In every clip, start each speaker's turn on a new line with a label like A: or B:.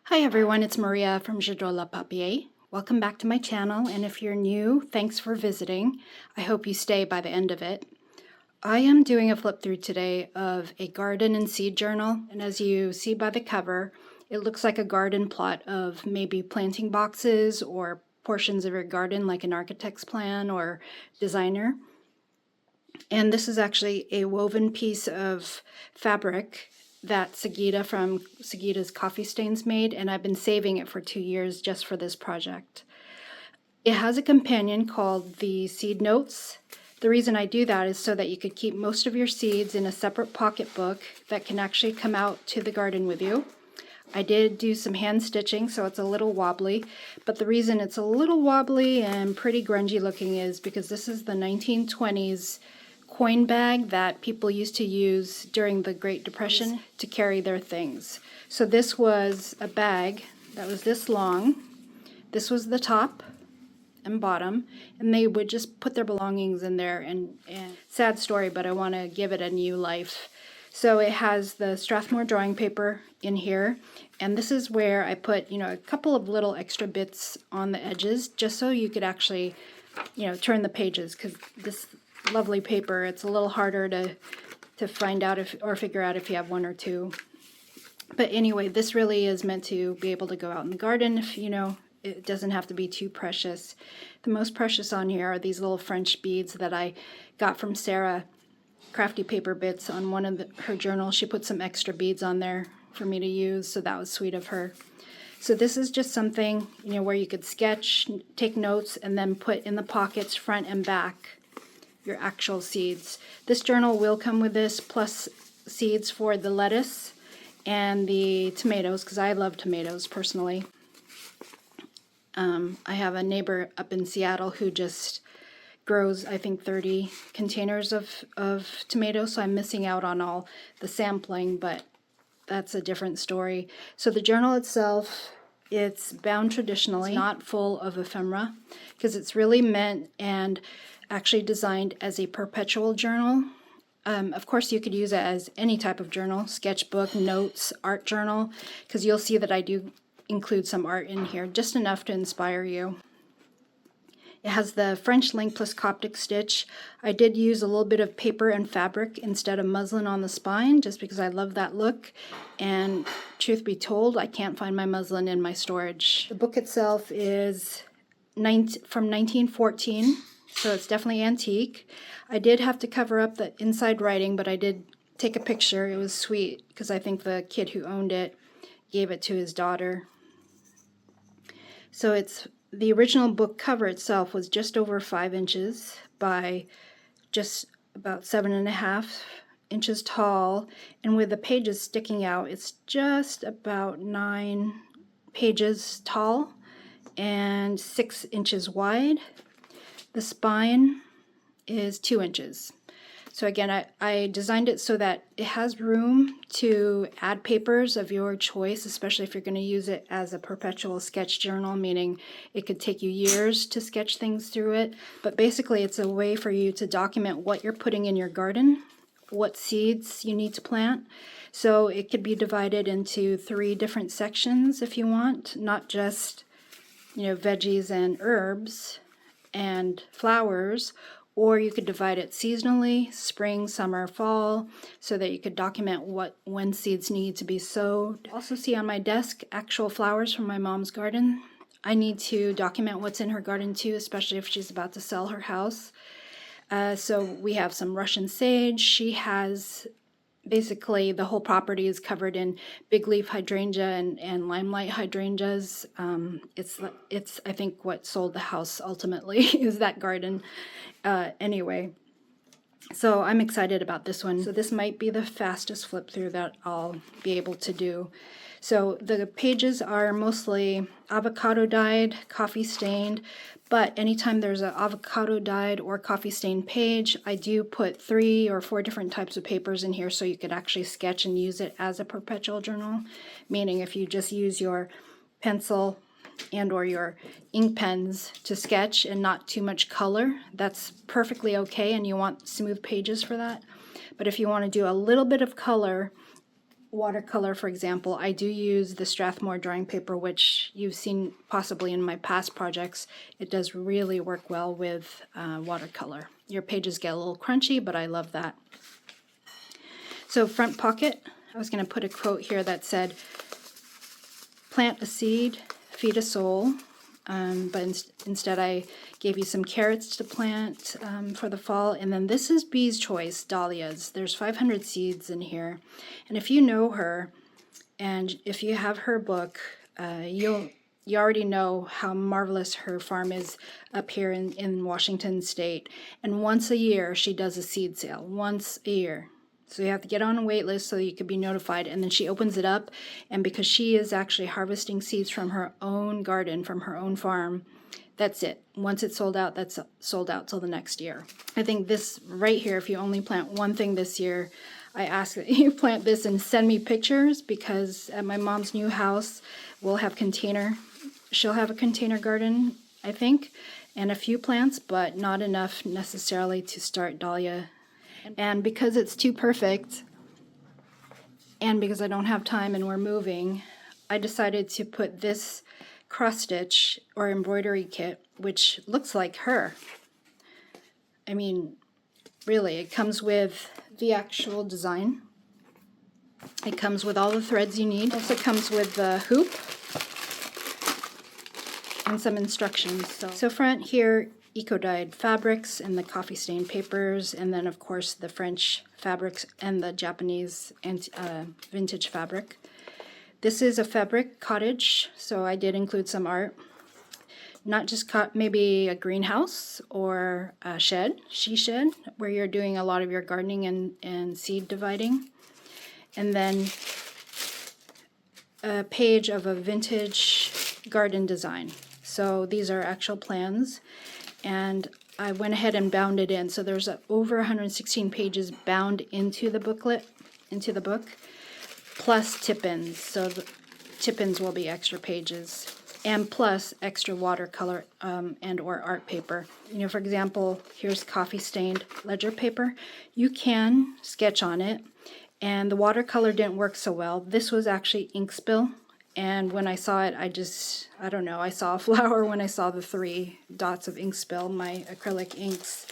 A: Hi everyone, it's Maria from J'adore la Papier. Welcome back to my channel, and if you're new, thanks for visiting. I hope you stay by the end of it. I am doing a flip through today of a garden and seed journal, and as you see by the cover, it looks like a garden plot of maybe planting boxes or portions of your garden like an architect's plan or designer. And this is actually a woven piece of fabric that Sigita from Sigita's Coffee Stains made, and I've been saving it for 2 years just for this project. It has a companion called the Seed Notes. The reason I do that is so that you could keep most of your seeds in a separate pocketbook that can actually come out to the garden with you. I did do some hand stitching, so it's a little wobbly, but the reason it's a little wobbly and pretty grungy looking is because this is the 1920s coin bag that people used to use during the Great Depression to carry their things. So this was a bag that was this long. This was the top and bottom, and they would just put their belongings in there, and sad story, but I want to give it a new life. So it has the Strathmore drawing paper in here, and this is where I put, a couple of little extra bits on the edges just so you could actually, turn the pages, because this lovely paper, it's a little harder to find out or figure out if you have one or two. But anyway, this really is meant to be able to go out in the garden if, it doesn't have to be too precious. The most precious on here are these little French beads that I got from Sarah, Crafty Paper Bits, on one of her journals. She put some extra beads on there for me to use, so that was sweet of her. So this is just something, where you could sketch, take notes, and then put in the pockets front and back your actual seeds. This journal will come with this, plus seeds for the lettuce and the tomatoes, because I love tomatoes personally. I have a neighbor up in Seattle who just grows, I think, 30 containers of tomatoes, so I'm missing out on all the sampling, but that's a different story. So the journal itself, it's bound traditionally, it's not full of ephemera, because it's really meant and actually designed as a perpetual journal. Of course, you could use it as any type of journal, sketchbook, notes, art journal, because you'll see that I do include some art in here, just enough to inspire you. It has the French link plus Coptic stitch. I did use a little bit of paper and fabric instead of muslin on the spine, just because I love that look. And truth be told, I can't find my muslin in my storage. The book itself is from 1914, so it's definitely antique. I did have to cover up the inside writing, but I did take a picture. It was sweet, because I think the kid who owned it gave it to his daughter. So the original book cover itself was just over 5 inches by just about 7.5 inches tall, and with the pages sticking out, it's just about 9 pages tall and 6 inches wide. The spine is 2 inches. So again, I designed it so that it has room to add papers of your choice, especially if you're going to use it as a perpetual sketch journal, meaning it could take you years to sketch things through it. But basically, it's a way for you to document what you're putting in your garden, what seeds you need to plant. So it could be divided into 3 different sections if you want, not just, veggies and herbs and flowers, or you could divide it seasonally, spring, summer, fall, so that you could document when seeds need to be sowed. Also see on my desk actual flowers from my mom's garden. I need to document what's in her garden too, especially if she's about to sell her house. So we have some Russian sage. She has basically the whole property is covered in big leaf hydrangea and limelight hydrangeas. It's I think what sold the house ultimately is that garden. Anyway, so I'm excited about this one. So this might be the fastest flip through that I'll be able to do. So the pages are mostly avocado dyed, coffee stained, but anytime there's an avocado dyed or coffee stained page, I do put 3 or 4 different types of papers in here so you could actually sketch and use it as a perpetual journal, meaning if you just use your pencil and or your ink pens to sketch and not too much color, that's perfectly okay, and you want smooth pages for that. But if you want to do a little bit of color watercolor, for example, I do use the Strathmore drawing paper, which you've seen possibly in my past projects. It does really work well with watercolor. Your pages get a little crunchy, but I love that. So front pocket, I was going to put a quote here that said, plant a seed, feed a soul. But instead I gave you some carrots to plant for the fall. And then this is Bee's Choice Dahlias. There's 500 seeds in here. And if you know her, and if you have her book, you already know how marvelous her farm is up here in Washington State. And once a year she does a seed sale, once a year. So you have to get on a wait list so you could be notified, and then she opens it up, and because she is actually harvesting seeds from her own garden, from her own farm, that's it. Once it's sold out, that's sold out till the next year. I think this right here, if you only plant one thing this year, I ask that you plant this and send me pictures, because at my mom's new house, she'll have a container garden, I think, and a few plants, but not enough necessarily to start dahlia. And because it's too perfect, and because I don't have time and we're moving, I decided to put this cross stitch or embroidery kit, which looks like her. I mean, really, it comes with the actual design. It comes with all the threads you need. It also comes with the hoop and some instructions. So front here, eco-dyed fabrics and the coffee stain papers, and then of course the French fabrics and the Japanese and vintage fabric. This is a fabric cottage, so I did include some art. Not just maybe a greenhouse or a she shed, where you're doing a lot of your gardening and seed dividing. And then a page of a vintage garden design. So these are actual plans, and I went ahead and bound it in. So there's over 116 pages bound into the booklet, into the book, plus tip-ins. So the tip-ins will be extra pages, and plus extra watercolor and or art paper. You know, for example, here's coffee stained ledger paper. You can sketch on it, and the watercolor didn't work so well. This was actually ink spill. And when I saw it, I don't know, I saw a flower when I saw the 3 dots of ink spill, my acrylic inks.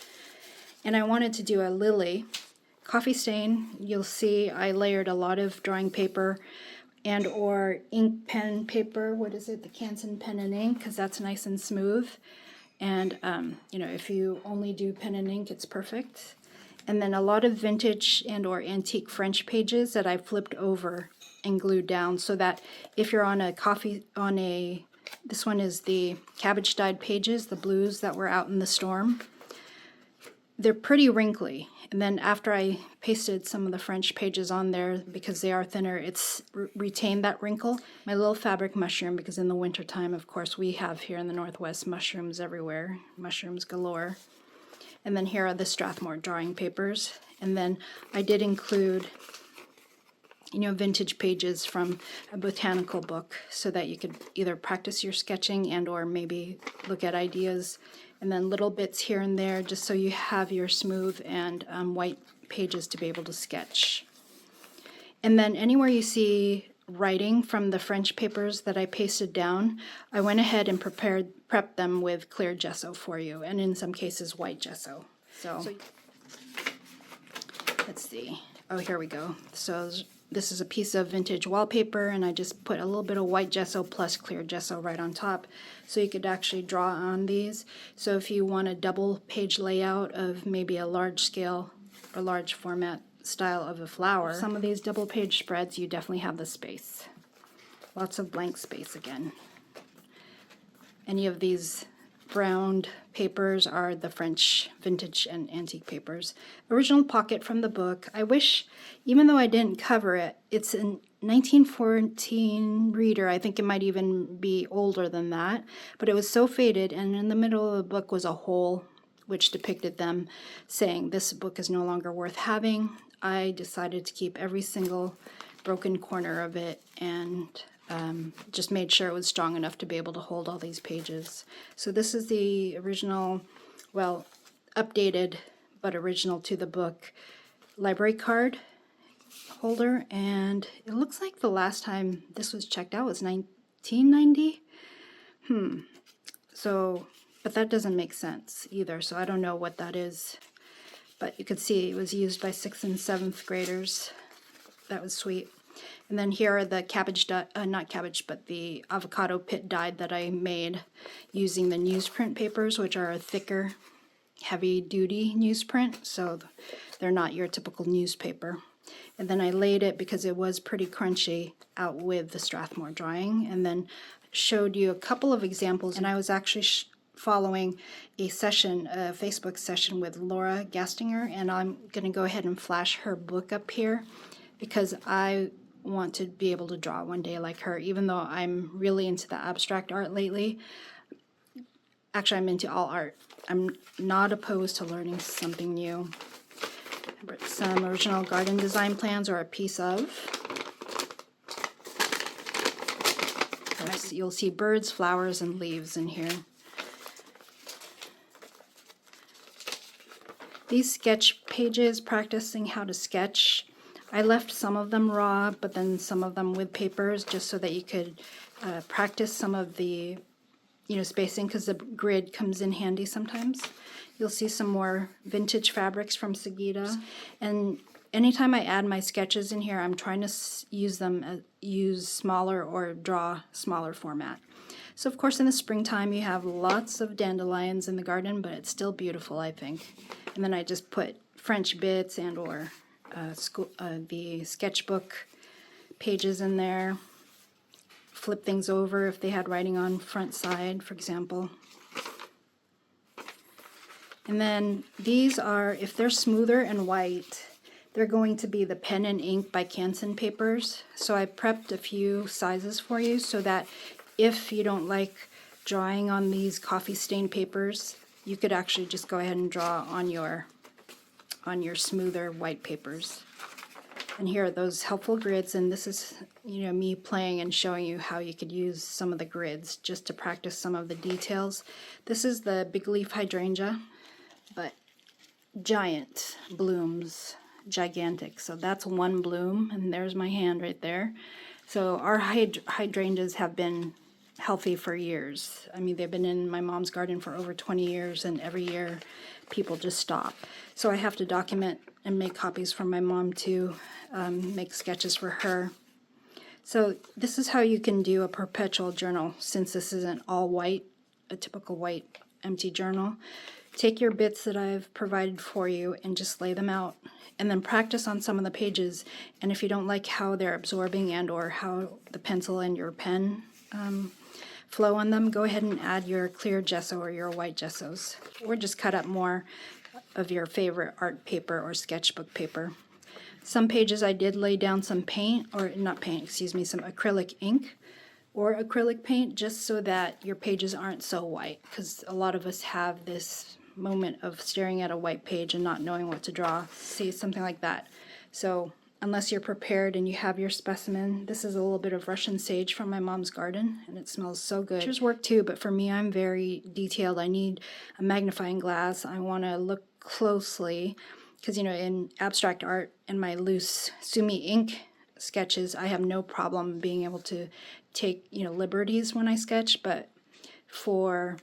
A: And I wanted to do a lily. Coffee stain, you'll see I layered a lot of drawing paper and or ink pen paper. What is it? The Canson pen and ink, because that's nice and smooth. And, you know, if you only do pen and ink, it's perfect. And then a lot of vintage and or antique French pages that I flipped over and glued down, so that if you're on this one is the cabbage dyed pages, the blues that were out in the storm. They're pretty wrinkly, and then after I pasted some of the French pages on there, because they are thinner, it's retained that wrinkle. My little fabric mushroom, because in the wintertime, of course, we have here in the Northwest mushrooms everywhere, mushrooms galore. And then here are the Strathmore drawing papers, and then I did include, you know, vintage pages from a botanical book, so that you could either practice your sketching and or maybe look at ideas, and then little bits here and there just so you have your smooth and white pages to be able to sketch. And then anywhere you see writing from the French papers that I pasted down, I went ahead and prepped them with clear gesso for you, and in some cases white gesso. So let's see. Oh, here we go. So this is a piece of vintage wallpaper, and I just put a little bit of white gesso plus clear gesso right on top, so you could actually draw on these. So if you want a double page layout of maybe a large scale or large format style of a flower, some of these double page spreads, you definitely have the space. Lots of blank space again. Any of these browned papers are the French vintage and antique papers. Original pocket from the book. I wish, even though I didn't cover it, it's a 1914 reader. I think it might even be older than that, but it was so faded, and in the middle of the book was a hole which depicted them saying, "This book is no longer worth having." I decided to keep every single broken corner of it, and just made sure it was strong enough to be able to hold all these pages. So this is the original, well, updated but original to the book library card holder, and it looks like the last time this was checked out was 1990. So, but that doesn't make sense either, so I don't know what that is. But you could see it was used by 6th and 7th graders. That was sweet. And then here are the cabbage, not cabbage, but the avocado pit dyed that I made using the newsprint papers, which are a thicker, heavy-duty newsprint, so they're not your typical newspaper. And then I laid it, because it was pretty crunchy, out with the Strathmore drying, and then showed you a couple of examples. And I was actually following a session, a Facebook session with Laura Gastinger, and I'm going to go ahead and flash her book up here, because I want to be able to draw one day like her, even though I'm really into the abstract art lately. Actually, I'm into all art. I'm not opposed to learning something new. Some original garden design plans, or a piece of. You'll see birds, flowers, and leaves in here. These sketch pages, practicing how to sketch, I left some of them raw, but then some of them with papers, just so that you could practice some of the spacing, because the grid comes in handy sometimes. You'll see some more vintage fabrics from Sigita, and anytime I add my sketches in here, I'm trying to use smaller or draw smaller format. So of course in the springtime you have lots of dandelions in the garden, but it's still beautiful, I think. And then I just put French bits and or the sketchbook pages in there. Flip things over if they had writing on front side, for example. And then these are, if they're smoother and white, they're going to be the pen and ink by Canson papers. So I prepped a few sizes for you, so that if you don't like drawing on these coffee stain papers, you could actually just go ahead and draw on your smoother white papers. And here are those helpful grids, and this is me playing and showing you how you could use some of the grids just to practice some of the details. This is the big leaf hydrangea, but giant blooms, gigantic. So that's one bloom, and there's my hand right there. So our hydrangeas have been healthy for years. I mean, they've been in my mom's garden for over 20 years, and every year people just stop. So I have to document and make copies for my mom to make sketches for her. So this is how you can do a perpetual journal, since this isn't all white, a typical white empty journal. Take your bits that I've provided for you and just lay them out, and then practice on some of the pages. And if you don't like how they're absorbing and or how the pencil and your pen flow on them, go ahead and add your clear gesso or your white gessos, or just cut up more of your favorite art paper or sketchbook paper. Some pages I did lay down some paint, or not paint, excuse me, some acrylic ink or acrylic paint, just so that your pages aren't so white, because a lot of us have this moment of staring at a white page and not knowing what to draw. See, something like that. So unless you're prepared and you have your specimen, this is a little bit of Russian sage from my mom's garden, and it smells so good. Pictures work too, but for me, I'm very detailed. I need a magnifying glass. I want to look closely, because in abstract art and my loose sumi ink sketches, I have no problem being able to take liberties when I sketch. But for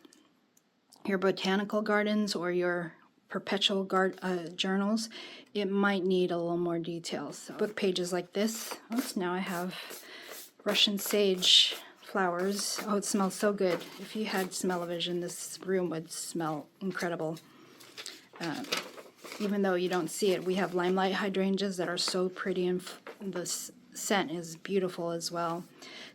A: your botanical gardens or your perpetual journals, it might need a little more detail. So book pages like this. Oops, now I have Russian sage flowers. Oh, it smells so good. If you had smell-o-vision, this room would smell incredible. Even though you don't see it, we have limelight hydrangeas that are so pretty, and the scent is beautiful as well.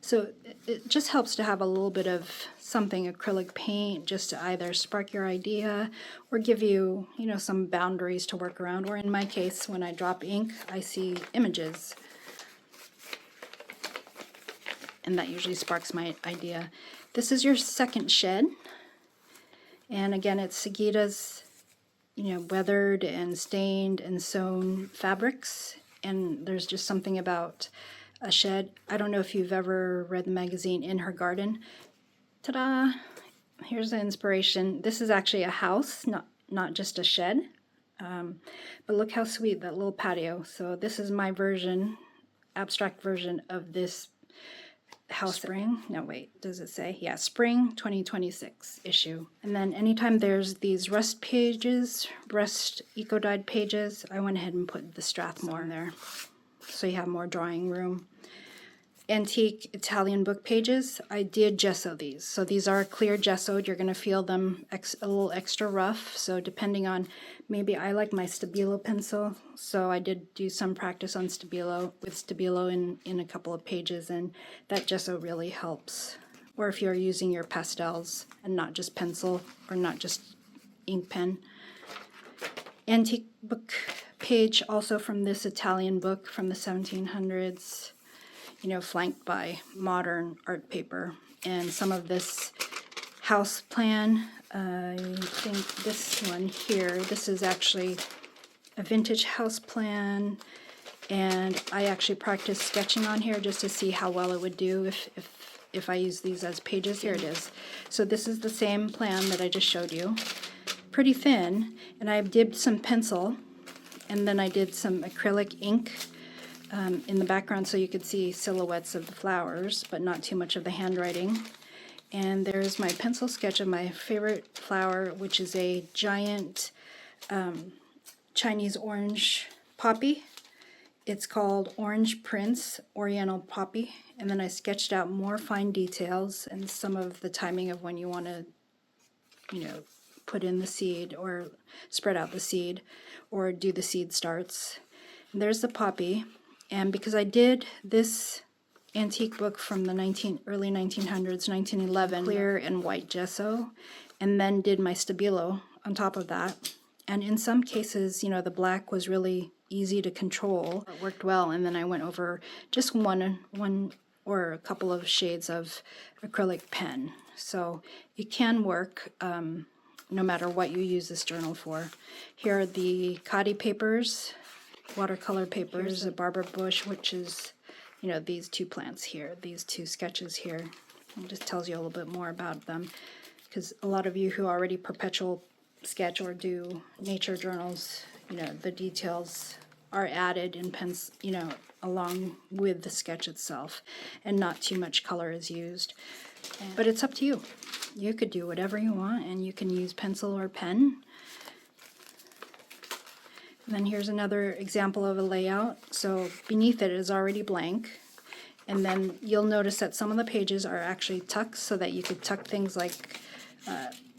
A: So it just helps to have a little bit of something, acrylic paint, just to either spark your idea or give you, some boundaries to work around. Or in my case, when I drop ink, I see images, and that usually sparks my idea. This is your second shed, and again, it's Sigita's weathered and stained and sewn fabrics, and there's just something about a shed. I don't know if you've ever read the magazine In Her Garden. Ta-da! Here's the inspiration. This is actually a house, not just a shed. But look how sweet, that little patio. So this is my version, abstract version of this house. Spring, no wait, does it say? Yeah, spring 2026 issue. And then anytime there's these rust pages, rust eco-dyed pages, I went ahead and put the Strathmore in there, so you have more drawing room. Antique Italian book pages, I did gesso these. So these are clear gessoed. You're going to feel them a little extra rough. So depending on, maybe I like my Stabilo pencil. So I did do some practice on Stabilo, with Stabilo in a couple of pages, and that gesso really helps. Or if you're using your pastels and not just pencil or not just ink pen. Antique book page, also from this Italian book from the 1700s. You know, flanked by modern art paper. And some of this house plan, I think this one here, this is actually a vintage house plan, and I actually practiced sketching on here just to see how well it would do if I use these as pages. Here it is. So this is the same plan that I just showed you. Pretty thin, and I dipped some pencil, and then I did some acrylic ink in the background so you could see silhouettes of the flowers, but not too much of the handwriting. And there's my pencil sketch of my favorite flower, which is a giant Chinese orange poppy. It's called Orange Prince Oriental Poppy. And then I sketched out more fine details and some of the timing of when you want to, you know, put in the seed or spread out the seed or do the seed starts. And there's the poppy. And because I did this antique book from the early 1900s, 1911, clear and white gesso, and then did my Stabilo on top of that. And in some cases, you know, the black was really easy to control. It worked well, and then I went over just one or a couple of shades of acrylic pen. So it can work no matter what you use this journal for. Here are the Cadi papers. Watercolor papers, a Barbara Bush, which is, you know, these two plants here, these two sketches here. It just tells you a little bit more about them, because a lot of you who already perpetual sketch or do nature journals, you know, the details are added in pens, you know, along with the sketch itself, and not too much color is used. But it's up to you. You could do whatever you want, and you can use pencil or pen. And then here's another example of a layout. So beneath it is already blank. And then you'll notice that some of the pages are actually tucked so that you could tuck things like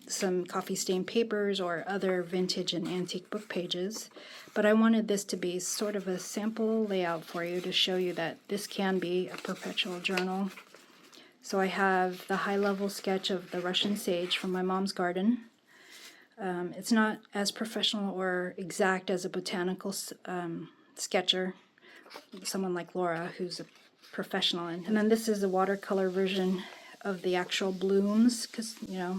A: some coffee stain papers or other vintage and antique book pages. But I wanted this to be sort of a sample layout for you to show you that this can be a perpetual journal. So I have the high-level sketch of the Russian sage from my mom's garden. It's not as professional or exact as a botanical sketcher, someone like Laura, who's a professional. And then this is a watercolor version of the actual blooms, because, you know,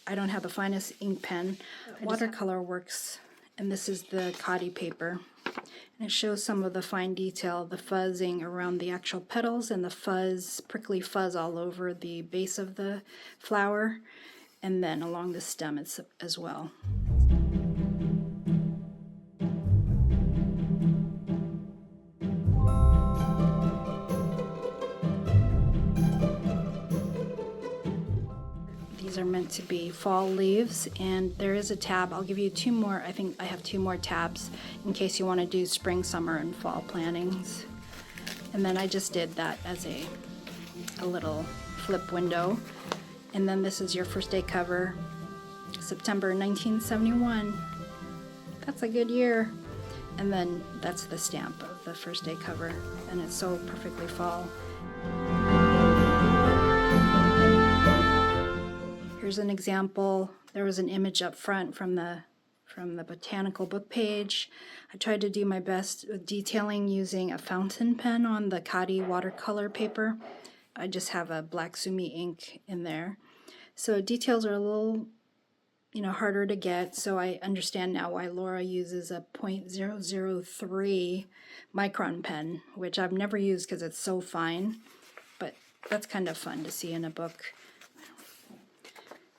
A: I don't have the finest ink pen. Watercolor works, and this is the Cadi paper. And it shows some of the fine detail, the fuzzing around the actual petals and the fuzz, prickly fuzz all over the base of the flower, and then along the stem as well. These are meant to be fall leaves, and there is a tab. I'll give you two more. I think I have two more tabs in case you want to do spring, summer, and fall plantings. And then I just did that as a little flip window. And then this is your first day cover, September 1971. That's a good year. And then that's the stamp of the first day cover, and it's so perfectly fall. Here's an example. There was an image up front from the botanical book page. I tried to do my best with detailing using a fountain pen on the Cadi watercolor paper. I just have a black Sumi ink in there. So details are a little, you know, harder to get, so I understand now why Laura uses a .003 micron pen, which I've never used because it's so fine, but that's kind of fun to see in a book.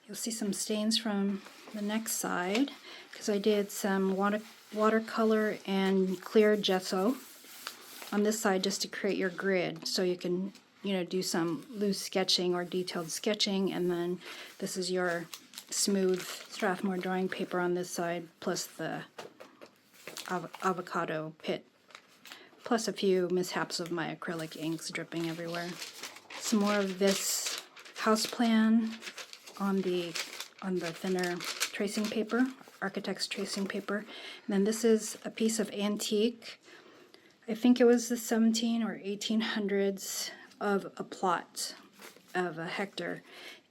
A: You'll see some stains from the next side, because I did some watercolor and clear gesso on this side just to create your grid, so you can, you know, do some loose sketching or detailed sketching, and then this is your smooth Strathmore drawing paper on this side, plus the avocado pit, plus a few mishaps of my acrylic inks dripping everywhere. Some more of this house plan on the thinner tracing paper, architect's tracing paper. And then this is a piece of antique, I think it was the 17 or 1800s, of a plot of a hectare.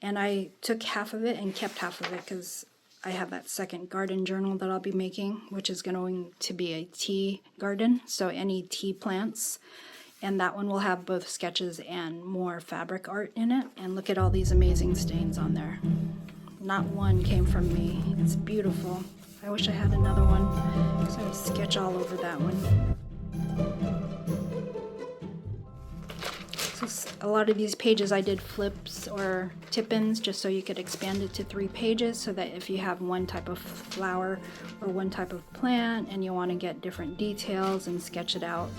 A: And I took half of it and kept half of it because I have that second garden journal that I'll be making, which is going to be a tea garden, so any tea plants. And that one will have both sketches and more fabric art in it. And look at all these amazing stains on there. Not one came from me. It's beautiful. I wish I had another one, so I would sketch all over that one. So a lot of these pages I did flips or tip-ins just so you could expand it to 3 pages, so that if you have one type of flower or one type of plant and you want to get different details and sketch it out,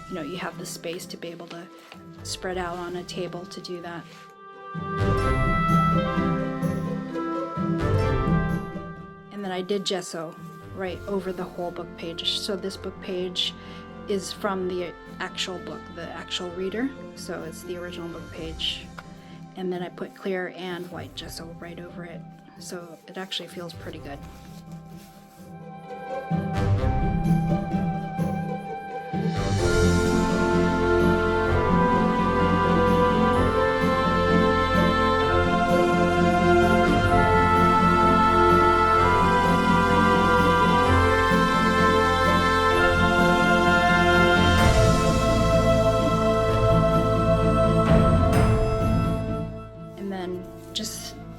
A: you know, you have the space to be able to spread out on a table to do that. And then I did gesso right over the whole book page. So this book page is from the actual book, the actual reader. So it's the original book page. And then I put clear and white gesso right over it. So it actually feels pretty good.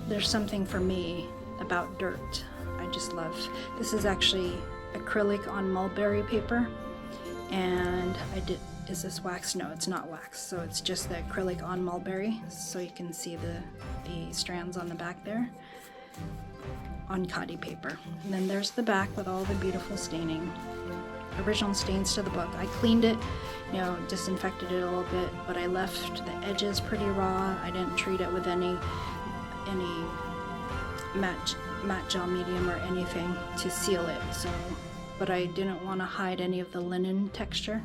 A: There's something for me about dirt I just love. This is actually acrylic on mulberry paper, and is this wax? No, it's not wax, so it's just the acrylic on mulberry, so you can see the strands on the back there on khadi paper. And then there's the back with all the beautiful staining, original stains to the book. I cleaned it, you know, disinfected it a little bit, but I left the edges pretty raw. I didn't treat it with any matte gel medium or anything to seal it, so, but I didn't want to hide any of the linen texture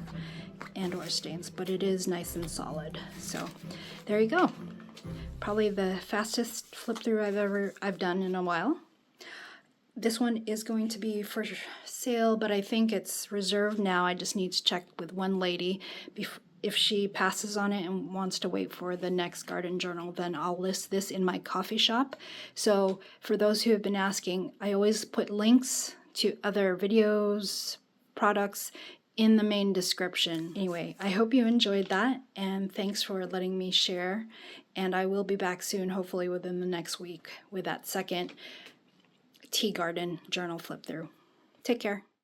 A: and or stains, but it is nice and solid. So there you go. Probably the fastest flip through I've done in a while. This one is going to be for sale, but I think it's reserved now. I just need to check with one lady. If she passes on it and wants to wait for the next garden journal, then I'll list this in my coffee shop. So for those who have been asking, I always put links to other videos, products in the main description. Anyway, I hope you enjoyed that, and thanks for letting me share. And I will be back soon, hopefully within the next week, with that second tea garden journal flip through. Take care.